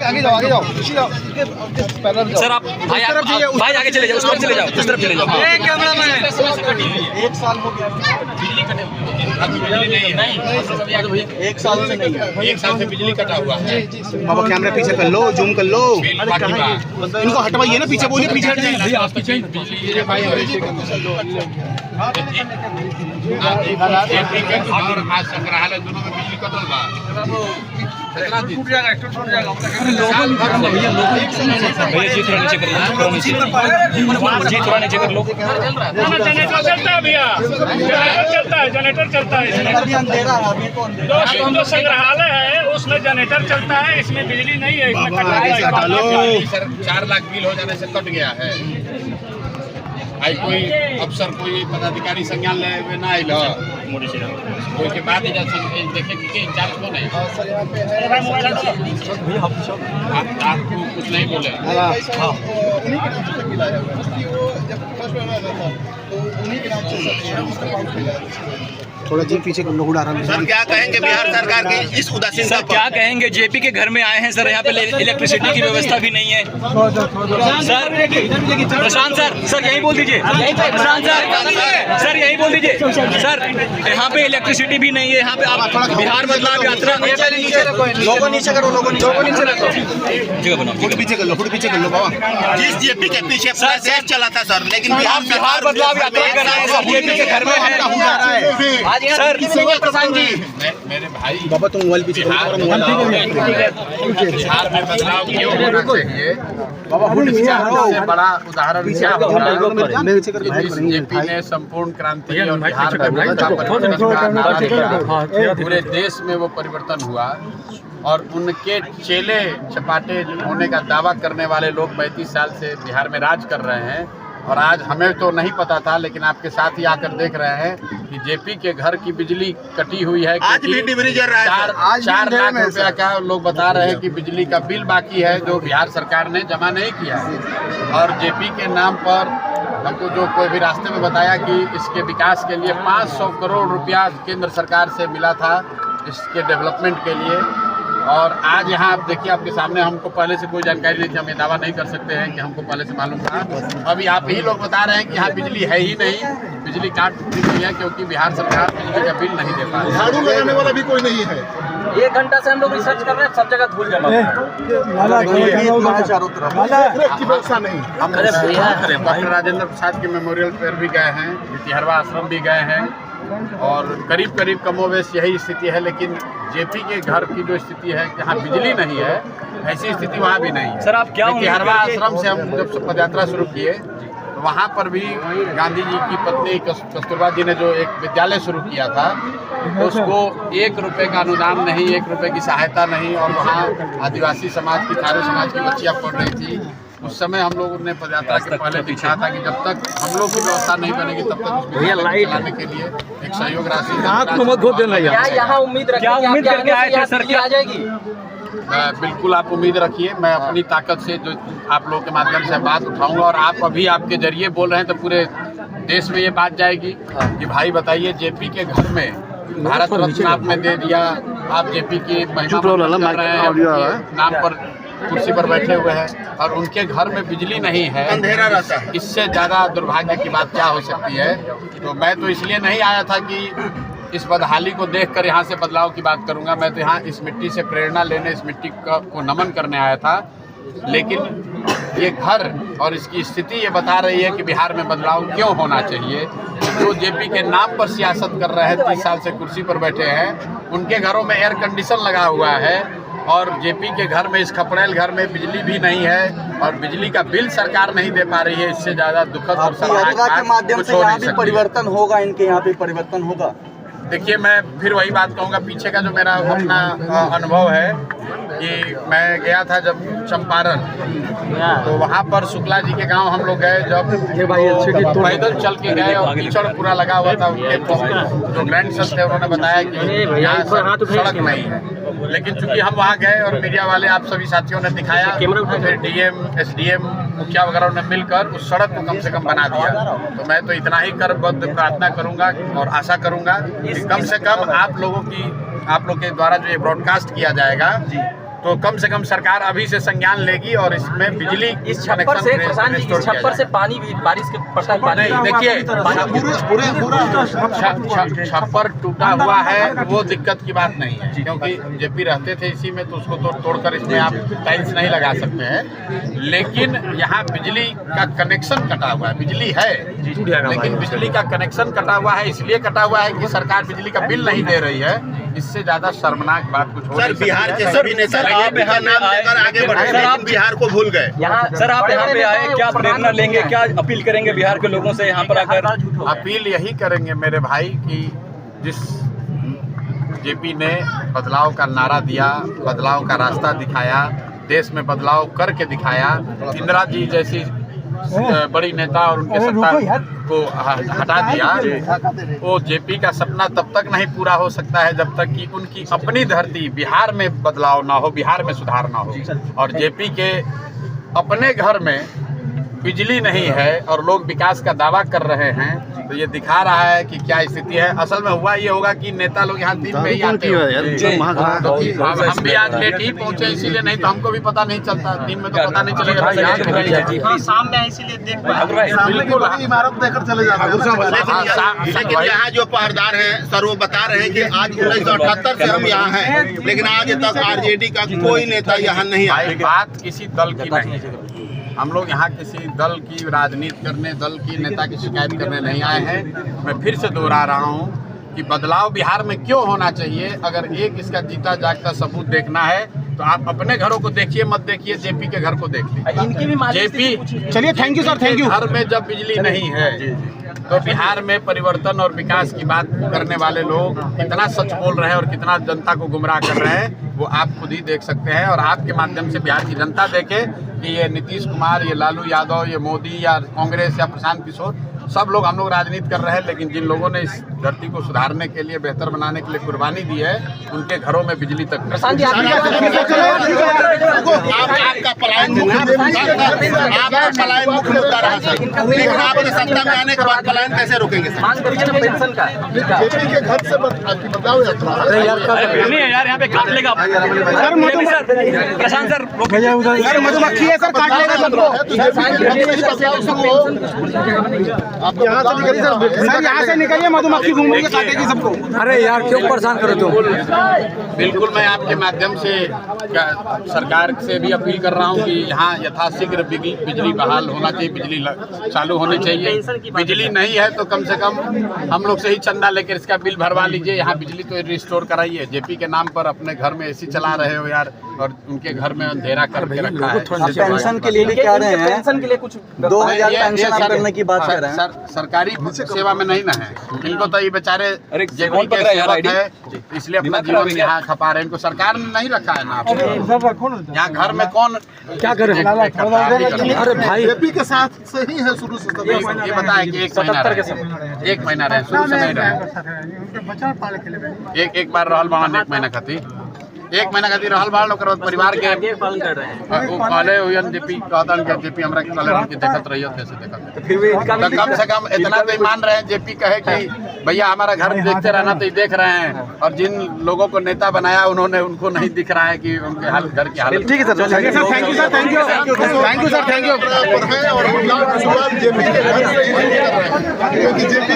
आगे जाओ आगे जाओ सर आप भाई आगे चले जाओ, उस तरफ चले जाओ, उस तरफ चले जाओ। एक साल हो गया एक साल से नहीं है, एक साल से बिजली कटा हुआ है। बाबा कैमरा पीछे कर लो, जूम कर लो, इनको हटवाइए ना, पीछे बोलिए, पीछे हट जाइए। संग्रहालय दोनों में बिजली कटल बा, टूट जाएगा, टूट जाएगा। भैया जी थोड़ा नीचे कर लो, जी थोड़ा नीचे कर लो। जनरेटर चलता है भैया, जनरेटर चलता है, जनरेटर चलता है। जो संग्रहालय है उसमें जनरेटर चलता है, इसमें बिजली नहीं है, इसमें कटा है। 4 लाख बिल हो जाने से कट गया है। आई कोई अफसर कोई पदाधिकारी संज्ञान ले हुए ना आइल कोई के बाद देखे कि इंचार्ज कौन है। आपको कुछ नहीं बोले। थोड़ा जी पीछे कर लो, उड़ा रहा है। सर क्या कहेंगे बिहार सरकार की इस उदासीनता सर क्या कहेंगे, जेपी के घर में आए हैं सर, यहाँ पे इलेक्ट्रिसिटी की व्यवस्था भी नहीं है। सर प्रशांत सर यही बोल दीजिए, प्रशांत सर यही बोल दीजिए। सर यहाँ पे इलेक्ट्रिसिटी भी नहीं है, यहाँ पे आप बिहार बदलाव यात्रा लोगों नीचे करो, लोगों नीचे रखो, जगह बनाओ, थोड़ी पीछे कर लो, थोड़ी पीछे कर लो बाबा। जिस जेपी के पीछे पूरा देश चला था सर, लेकिन बिहार बदलाव यात्रा कर रहे हैं सर, जेपी के घर में है सर। प्रशांत जी मेरे भाई बाबा तुम मोबाइल पीछे बिहार में बदलाव क्यों होना चाहिए। सबसे बड़ा उदाहरण क्या होगा, जेपी ने संपूर्ण क्रांति और बिहार में पूरे देश में वो परिवर्तन हुआ और उनके चेले चपाटे होने का दावा करने वाले लोग 35 साल से बिहार में राज कर रहे हैं। और आज हमें तो नहीं पता था, लेकिन आपके साथ ही आकर देख रहे हैं कि जेपी के घर की बिजली कटी हुई है। आज भी डिबरी जल रहा है। 4 लाख रुपया का लोग बता रहे हैं कि बिजली का बिल बाकी है, जो बिहार सरकार ने जमा नहीं किया है। और जेपी के नाम पर हमको जो कोई भी रास्ते में बताया कि इसके विकास के लिए 500 करोड़ रुपया केंद्र सरकार से मिला था इसके डेवलपमेंट के लिए। और आज यहाँ आप देखिए, आपके सामने हमको पहले से कोई जानकारी नहीं थी, हम ये दावा नहीं कर सकते हैं कि हमको पहले से मालूम था। अभी आप ही लोग बता रहे हैं कि यहाँ बिजली है ही नहीं, बिजली काट दी गई है क्योंकि बिहार सरकार बिजली का बिल नहीं दे पा रही है। झाड़ू लगाने वाला भी कोई नहीं है। 1 घंटा से हम लोग रिसर्च कर रहे हैं, सब जगह धूल जमा व्यवस्था नहीं। हम डॉक्टर राजेंद्र प्रसाद के मेमोरियल पर भी गए हैं, तिहरवा आश्रम भी गए हैं और करीब करीब कमोवेश यही स्थिति है। लेकिन जेपी के घर की जो स्थिति है, जहाँ बिजली नहीं है, ऐसी स्थिति वहाँ भी नहीं है। सर आप क्या तिहरवा आश्रम से हम जब पदयात्रा शुरू किए तो वहाँ पर भी गांधी जी की पत्नी कस्तूरबा जी ने जो एक विद्यालय शुरू किया था, उसको 1 रुपये का अनुदान नहीं, 1 रुपये की सहायता नहीं, और वहाँ आदिवासी समाज की, थारू समाज की बच्चियाँ पढ़ रही थी। उस समय हम लोगों ने पदयात्रा के पहले दिखा था कि जब तक हम लोग की व्यवस्था नहीं बनेगी तब तक उस विद्यालय चलाने के लिए एक सहयोग राशि यहाँ उम्मीद करके आए थे सर, क्या आ जाएगी? बिल्कुल आप उम्मीद रखिए। मैं अपनी ताकत से जो आप लोगों के माध्यम से बात उठाऊंगा, और आप अभी आपके जरिए बोल रहे हैं तो पूरे देश में ये बात जाएगी कि भाई बताइए, जेपी के घर में भारत रत्न आपने दे दिया, आप जेपी की महिमा कर रहे हैं, नाम पर कुर्सी पर बैठे हुए हैं और उनके घर में बिजली नहीं है, अंधेरा रहता है। इससे ज़्यादा दुर्भाग्य की बात क्या हो सकती है। तो मैं तो इसलिए नहीं आया था कि इस बदहाली को देखकर यहाँ से बदलाव की बात करूँगा। मैं तो यहाँ इस मिट्टी से प्रेरणा लेने, इस मिट्टी को नमन करने आया था। लेकिन ये घर और इसकी स्थिति ये बता रही है कि बिहार में बदलाव क्यों होना चाहिए। जो जेपी के नाम पर सियासत कर रहे हैं, 30 साल से कुर्सी पर बैठे हैं, उनके घरों में एयर कंडीशन लगा हुआ है और जेपी के घर में, इस खपड़ेल घर में बिजली भी नहीं है और बिजली का बिल सरकार नहीं दे पा रही है। इससे ज़्यादा दुखद और के माध्यम से यहाँ भी परिवर्तन होगा, इनके यहाँ पे परिवर्तन होगा। देखिए, मैं फिर वही बात कहूँगा, पीछे का जो मेरा अपना अनुभव है कि मैं गया था जब चंपारण, तो वहाँ पर शुक्ला जी के गांव हम लोग गए, जब तो पैदल चल के गए और कीचड़ पूरा लगा हुआ था। उनके जो ग्रैंड सन थे उन्होंने बताया कि यहाँ सड़क नहीं है। लेकिन चूंकि हम वहाँ गए और मीडिया वाले, आप सभी साथियों ने दिखाया, फिर डीएम, एसडीएम, मुखिया वगैरह ने मिलकर उस सड़क को कम से कम बना दिया। तो मैं तो इतना ही करबद्ध प्रार्थना करूँगा और आशा करूँगा कि कम से कम आप लोग के द्वारा जो ये ब्रॉडकास्ट किया जाएगा, तो कम से कम सरकार अभी से संज्ञान लेगी और इसमें बिजली इस छप्पर से प्रशांत जी, इस छप्पर से पानी भी बारिश के पड़ता पानी नहीं, देखिए छप्पर टूटा हुआ है वो दिक्कत की बात नहीं है, क्योंकि जेपी रहते थे इसी में तो उसको तोड़कर इसमें आप टाइल्स नहीं लगा सकते हैं। लेकिन यहाँ बिजली का कनेक्शन कटा हुआ है, बिजली है लेकिन बिजली का कनेक्शन कटा हुआ है, इसलिए कटा हुआ है कि सरकार बिजली का बिल नहीं दे रही है। इससे ज्यादा शर्मनाक बात कुछ हो सर, बिहार के सभी नेता आप यहाँ नाम लेकर आगे बढ़े, आप बिहार को भूल गए। यहाँ सर आप यहाँ पे आए, क्या प्रेरणा लेंगे, क्या अपील करेंगे बिहार के लोगों से यहाँ पर आकर? अपील यही करेंगे मेरे भाई कि जिस जेपी ने बदलाव का नारा दिया, बदलाव का रास्ता दिखाया, देश में बदलाव करके दिखाया, इंदिरा जी जैसी बड़ी नेता और उनके सत्ता को हटा दिया, वो जेपी का सपना तब तक नहीं पूरा हो सकता है जब तक कि उनकी अपनी धरती बिहार में बदलाव ना हो, बिहार में सुधार ना हो। और जेपी के अपने घर में बिजली नहीं है और लोग विकास का दावा कर रहे हैं, तो ये दिखा रहा है कि क्या स्थिति है। असल में हुआ ये होगा कि नेता लोग यहाँ दिन में ही आते हैं, तो हम भी आज लेट ही पहुँचे, इसीलिए नहीं तो हमको भी पता नहीं चलता, दिन में तो पता नहीं चलेगा। शाम में इसीलिए देख बिल्कुल इमारत देकर चले जाते। लेकिन यहाँ जो पहरेदार हैं सर, वो बता रहे हैं कि आज 1978 से हम यहाँ हैं, लेकिन आज तक आरजेडी का कोई नेता यहाँ नहीं आया। बात किसी दल की नहीं, हम लोग यहाँ किसी दल की राजनीति करने, दल की नेता की शिकायत करने नहीं आए हैं। मैं फिर से दोहरा रहा हूँ कि बदलाव बिहार में क्यों होना चाहिए। अगर एक इसका जीता जागता सबूत देखना है तो आप अपने घरों को देखिए, मत देखिए जेपी के घर को देख लीजिए। इनकी भी जेपी, चलिए thank you sir, thank you. घर में जब बिजली नहीं है तो बिहार में परिवर्तन और विकास की बात करने वाले लोग कितना सच बोल रहे हैं और कितना जनता को गुमराह कर रहे हैं, वो आप खुद ही देख सकते हैं। और आपके माध्यम से बिहार की जनता देखे कि ये नीतीश कुमार, ये लालू यादव, ये मोदी या कांग्रेस या प्रशांत किशोर, सब लोग, हम लोग राजनीति कर रहे हैं, लेकिन जिन लोगों ने इस धरती को सुधारने के लिए, बेहतर बनाने के लिए कुर्बानी दी है, उनके घरों में बिजली तक प्रशांत जी आपका पलायन मुख्य मुद्दा रहा सर, लेकिन आपके सत्ता में आने के बाद पलायन कैसे रोकेंगे सर? मांग करिए ना पेंशन का। के घर से बदलाव नहीं है यार, यहाँ पे काट लेगा सर। प्रशांत सर सर, मधुमक्खी है सर, काट लेगा सबको। आप यहाँ से निकलिए सर, यहाँ से निकलिए, मधुमक्खी घूम रही है, काटेगी सबको। अरे यार क्यों परेशान करो तुम? बिल्कुल मैं आपके माध्यम से सरकार से भी अपील कर रहा हूँ कि यहाँ यथाशीघ्र बिजली बहाल होना चाहिए, बिजली चालू होनी चाहिए। बिजली नहीं है तो कम से कम हम लोग से ही चंदा लेकर इसका बिल भरवा लीजिए। यहाँ बिजली तो रिस्टोर कराइए। जेपी के नाम पर अपने घर में एसी चला रहे हो यार, और उनके घर में अंधेरा करके रखा है। पेंशन के लिए भी कह रहे हैं, पेंशन के लिए कुछ 2000 पेंशन आप करने की बात कर रहे हैं। सरकारी सेवा में नहीं ना है इनको, तो ये बेचारे जेपी कौन के पकड़ा है यार सेवक है, इसलिए अपना जीवन यहाँ खपा रहे हैं। इनको सरकार ने नहीं रखा है ना। यहाँ घर में कौन क्या करे? अरे भाई जेपी के साथ से ही है शुरू से। ये बताया कि 1 महीना रहे, शुरू से नहीं रहे। एक बार रहल बावन 1 महीना खाती, 1 महीना खाती रहल बावन, ओकर बाद परिवार के पालन कर रहे हैं। वो कहले हुयन जेपी कहतन कि जेपी हमरा कहले उनकी देखत रहियो, कैसे देखत। फिर भी इनका तो कम से कम इतना तो मान रहे हैं, जेपी कहे कि भैया हमारा घर देखते रहना, तो देख रहे हैं। और जिन लोगों को नेता बनाया उन्होंने, उनको नहीं दिख रहा है कि उनके हाल घर की हालत। ठीक है sir, thank you sir, thank you thank you sir, thank you. और बदलाव की शुरुआत जेपी के घर से ही कर रहे हैं, क्योंकि जेपी